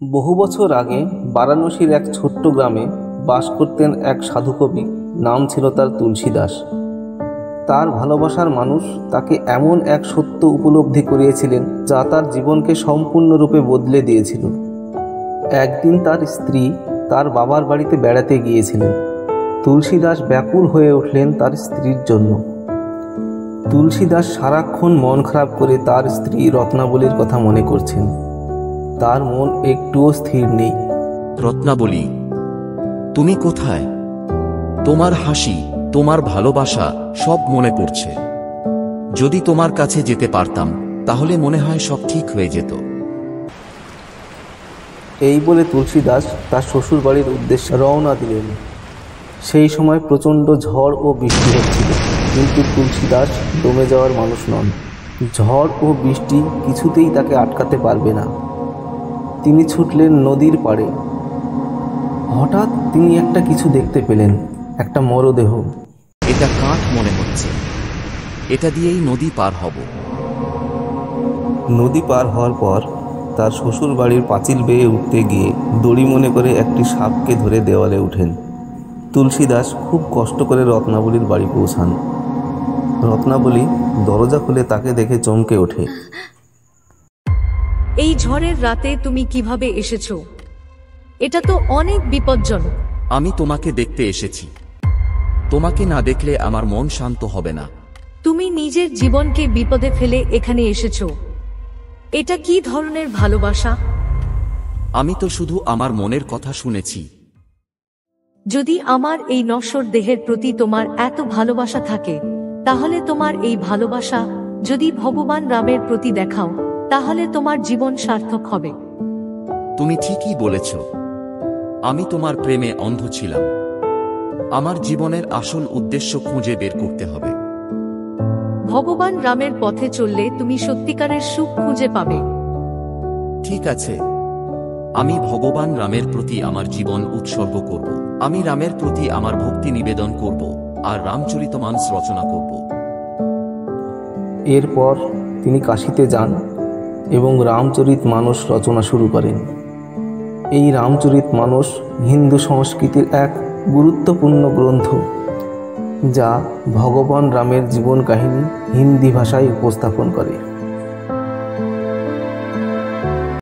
বহু বছর আগে বারাণসীর এক ছোট্ট গ্রামে বাস করতেন এক সাধু কবি। নাম ছিল তার তুলসী দাস। তার ভালোবাসার মানুষ তাকে এমন এক সত্য উপলব্ধি করিয়েছিলেন যা তার জীবনকে সম্পূর্ণরূপে বদলে দিয়েছিল। একদিন তার স্ত্রী তার বাবার বাড়িতে বেড়াতে গিয়েছিলেন। তুলসী দাস ব্যাকুল হয়ে উঠলেন তার স্ত্রীর জন্য। তুলসী দাস সারাক্ষণ মন খারাপ করে তার স্ত্রী রত্নাবলীর কথা মনে করছেন। তার মন একটুও স্থির নেই। রত্নাবলী, তুমি কোথায়? তোমার হাসি, তোমার ভালোবাসা সব মনে পড়ছে। যদি তোমার কাছে যেতে পারতাম তাহলে মনে হয় সব ঠিক হয়ে যেত। এই বলে তুলসী দাস তার শ্বশুর বাড়ির উদ্দেশ্যে রওনা দিলেন। সেই সময় প্রচণ্ড ঝড় ও বৃষ্টি হচ্ছিল, কিন্তু তুলসী দাস দমে যাওয়ার মানুষ নন। ঝড় ও বৃষ্টি কিছুতেই তাকে আটকাতে পারবে না। তিনি ছুটলেন নদীর পাড়ে। হঠাৎ তিনি একটা কিছু দেখতে পেলেন, একটা মরদেহ। এটা কাঠ মনে হচ্ছে, এটা দিয়েই নদী পার হব। নদী পার হওয়ার পর তার শ্বশুর বাড়ির পাঁচিল বেয়ে উঠতে গিয়ে দড়ি মনে করে একটি সাপকে ধরে দেওয়ালে উঠেন। তুলসী দাস খুব কষ্ট করে রত্নাবলীর বাড়ি পৌঁছান। রত্নাবলী দরজা খুলে তাকে দেখে চমকে ওঠে। এই ঝড়ের রাতে তুমি কিভাবে এসেছো? এটা তো অনেক বিপজ্জনক। আমি তোমাকে দেখতে এসেছি। তোমাকে না দেখলে আমার মন শান্ত হবে না। তুমি নিজের জীবনকে বিপদে ফেলে এখানে এসেছো। এটা কি ধরনের ভালোবাসা? আমি তো শুধু আমার মনের কথা শুনেছি। যদি আমার এই নশ্বর দেহের প্রতি তোমার এত ভালোবাসা থাকে, তাহলে তোমার এই ভালোবাসা যদি ভগবান রামের প্রতি দেখাও, তাহলে তোমার জীবন সার্থক হবে। তুমি ঠিকই বলেছ। আমি তোমার প্রেমে অন্ধ ছিলাম। আমার জীবনের আসল উদ্দেশ্য খুঁজে বের করতে হবে। ভগবান রামের পথে চললে তুমি সত্যিকারের সুখ খুঁজে পাবে। ঠিক আছে, আমি ভগবান রামের প্রতি আমার জীবন উৎসর্গ করব। আমি রামের প্রতি আমার ভক্তি নিবেদন করব আর রামচরিতমানস রচনা করব। এরপর তিনি কাশীতে যান এবং রামচরিতমানস রচনা শুরু করেন। এই রামচরিতমানস হিন্দু সংস্কৃতির এক গুরুত্বপূর্ণ গ্রন্থ, যা ভগবান রামের জীবন কাহিনী হিন্দি ভাষায় উপস্থাপন করে।